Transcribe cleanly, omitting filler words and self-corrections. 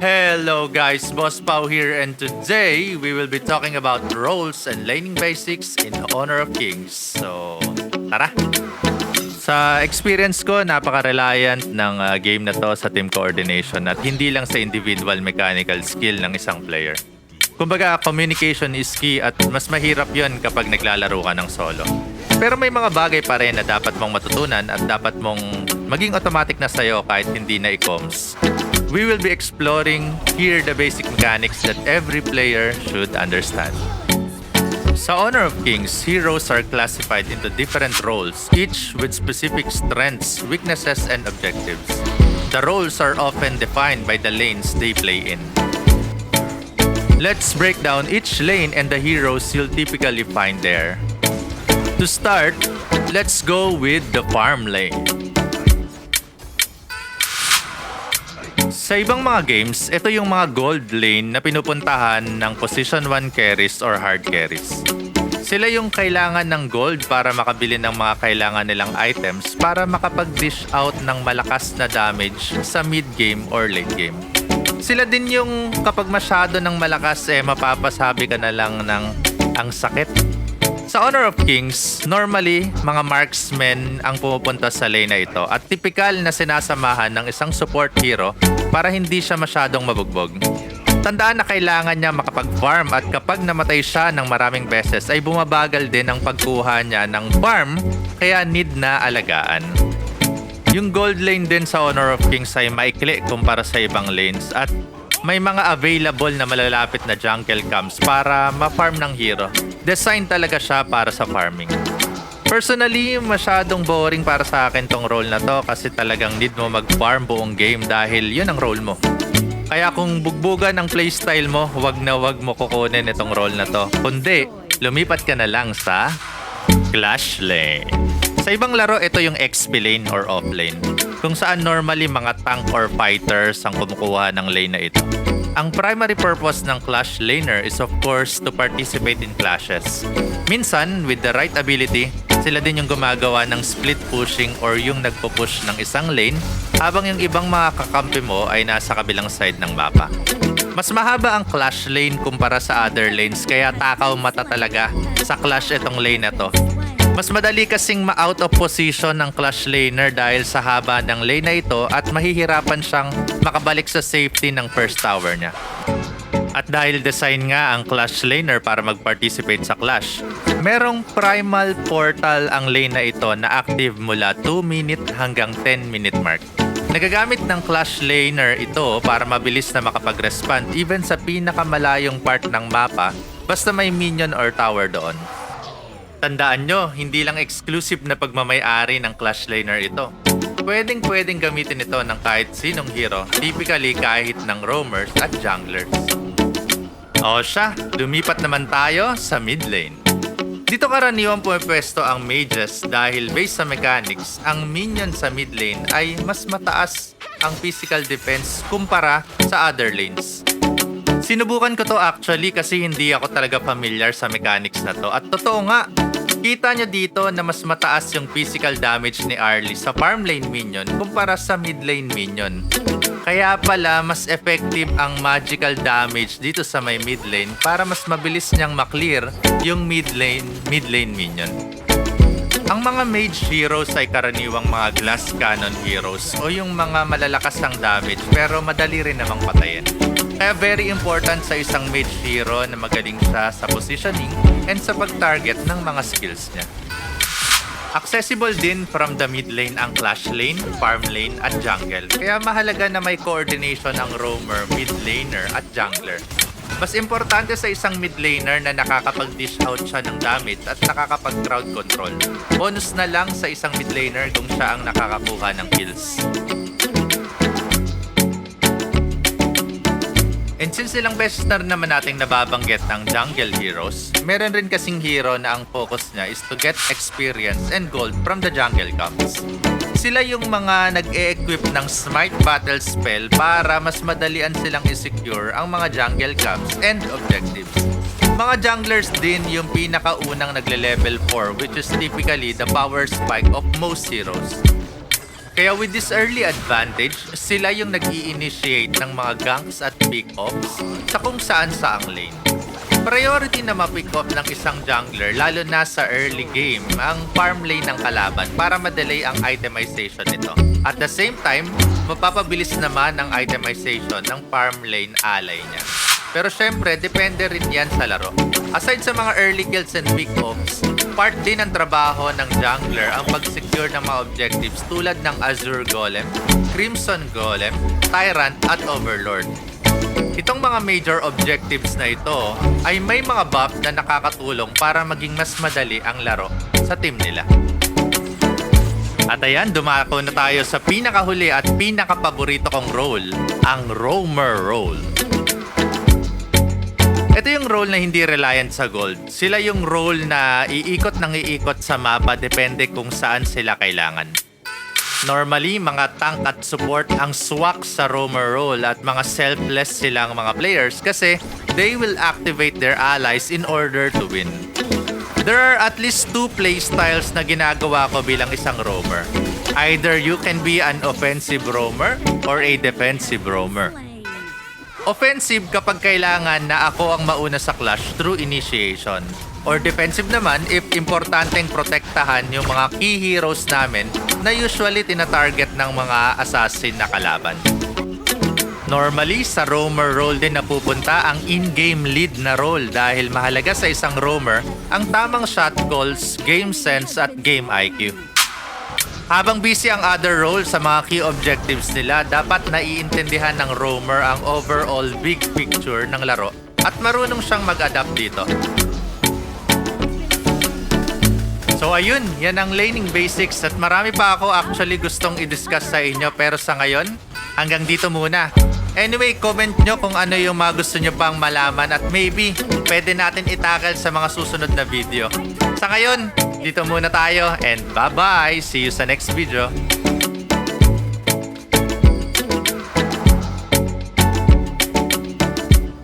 Hello guys, Boss Pau here, and today we will be talking about roles and laning basics in Honor of Kings. So, tara! Sa experience ko, napaka-reliant ng game na to sa team coordination at hindi lang sa individual mechanical skill ng isang player. Kumbaga, communication is key at mas mahirap yon kapag naglalaro ka ng solo. Pero may mga bagay pa rin na dapat mong matutunan at dapat mong maging automatic na sa'yo kahit hindi na i-comms. We will be exploring here the basic mechanics that every player should understand. Sa Honor of Kings, heroes are classified into different roles, each with specific strengths, weaknesses, and objectives. The roles are often defined by the lanes they play in. Let's break down each lane and the heroes you'll typically find there. To start, let's go with the farm lane. Sa ibang mga games, ito yung mga gold lane na pinupuntahan ng position 1 carries or hard carries. Sila yung kailangan ng gold para makabili ng mga kailangan nilang items para makapag-dish out ng malakas na damage sa mid game or late game. Sila din yung kapag masyado ng malakas mapapasabi ka na lang ng ang sakit. Sa Honor of Kings, normally, mga marksmen ang pumupunta sa lane na ito at typical na sinasamahan ng isang support hero para hindi siya masyadong mabugbog. Tandaan na kailangan niya makapag-farm at kapag namatay siya ng maraming beses ay bumabagal din ang pagkuha niya ng farm kaya need na alagaan. Yung gold lane din sa Honor of Kings ay maikli kumpara sa ibang lanes at may mga available na malalapit na jungle camps para ma-farm ng hero. Design talaga siya para sa farming. Personally, masyadong boring para sa akin tong role na to kasi talagang need mo mag-farm buong game dahil yun ang role mo. Kaya kung bugbugan ang playstyle mo, wag na wag mo kukunin itong role na to. Kundi, lumipat ka na lang sa Clash Lane. Sa ibang laro, ito yung XP lane or off lane, kung saan normally mga tank or fighters ang kumukuha ng lane na ito. Ang primary purpose ng Clash Laner is of course to participate in clashes. Minsan, with the right ability, sila din yung gumagawa ng split pushing or yung nagpo-push ng isang lane habang yung ibang mga kakampi mo ay nasa kabilang side ng mapa. Mas mahaba ang Clash Lane kumpara sa other lanes kaya takaw mata talaga sa Clash itong lane na to. Mas madali kasing ma-out of position ng Clash Laner dahil sa haba ng lane na ito at mahihirapan siyang makabalik sa safety ng first tower niya. At dahil design nga ang Clash Laner para mag-participate sa Clash, merong primal portal ang lane na ito na active mula 2 minute hanggang 10 minute mark. Nagagamit ng Clash Laner ito para mabilis na makapag-respond even sa pinakamalayong part ng mapa basta may minion or tower doon. Tandaan nyo, hindi lang exclusive na pagmamay-ari ng Clash Laner ito. Pwedeng gamitin ito ng kahit sinong hero, typically kahit ng roamers at junglers. O siya, lumipat naman tayo sa mid lane. Dito karaniwang pumipwesto ang mages dahil based sa mechanics, ang minion sa mid lane ay mas mataas ang physical defense kumpara sa other lanes. Sinubukan ko to actually kasi hindi ako talaga familiar sa mechanics na to. At totoo nga, kita nyo dito na mas mataas yung physical damage ni Arlie sa farm lane minion kumpara sa mid lane minion. Kaya pala mas effective ang magical damage dito sa may mid lane para mas mabilis niyang maklear yung mid lane minion. Ang mga mage heroes ay karaniwang mga glass cannon heroes o yung mga malalakas ang damage pero madali rin namang patayin. Kaya very important sa isang mage hero na magaling siya sa positioning and sa pag-target ng mga skills niya. Accessible din from the mid lane ang Clash Lane, Farm Lane at Jungle. Kaya mahalaga na may coordination ang roamer, mid laner at jungler. Mas importante sa isang mid laner na nakakapag-dish out siya ng damage at nakakapag-crowd control. Bonus na lang sa isang mid laner kung siya ang nakakakuha ng kills. And since ilang beses na rin naman nating nababanggit ang jungle heroes, meron rin kasing hero na ang focus niya is to get experience and gold from the jungle camps. Sila yung mga nag-e-equip ng Smite Battle Spell para mas madalian silang i-secure ang mga jungle camps and objectives. Mga junglers din yung pinakaunang nagle-level 4 which is typically the power spike of most heroes. Kaya with this early advantage, sila yung nag-i-initiate ng mga ganks at pick-offs sa kung saan saang lane. Priority na ma-pick off ng isang jungler lalo na sa early game ang farm lane ng kalaban para madelay ang itemization nito. At the same time, mapapabilis naman ang itemization ng farm lane ally niya. Pero syempre, depende rin yan sa laro. Aside sa mga early kills and pick-offs, part din ng trabaho ng jungler ang pag-secure ng mga objectives tulad ng Azure Golem, Crimson Golem, Tyrant at Overlord. Itong mga major objectives na ito ay may mga buff na nakakatulong para maging mas madali ang laro sa team nila. At ayan, dumako na tayo sa pinakahuli at pinakapaborito kong role, ang Roamer role. Ito yung role na hindi reliant sa gold. Sila yung role na iikot ng iikot sa mapa depende kung saan sila kailangan. Normally, mga tank at support ang swak sa roamer role at mga selfless silang mga players kasi they will activate their allies in order to win. There are at least two playstyles na ginagawa ko bilang isang roamer. Either you can be an offensive roamer or a defensive roamer. Offensive kapag kailangan na ako ang mauna sa clash through initiation. Or defensive naman if importanteng protektahan yung mga key heroes namin na usually tina-target ng mga assassin na kalaban. Normally, sa roamer role din napupunta ang in-game lead na role dahil mahalaga sa isang roamer ang tamang shot calls, game sense at game IQ. Habang busy ang other role sa mga key objectives nila, dapat naiintindihan ng roamer ang overall big picture ng laro at marunong siyang mag-adapt dito. So ayun, yan ang laning basics at marami pa ako actually gustong i-discuss sa inyo pero sa ngayon, hanggang dito muna. Anyway, comment nyo kung ano yung mga gusto nyo pang malaman at maybe pwede natin itakal sa mga susunod na video. Sa ngayon, dito muna tayo and bye-bye! See you sa next video!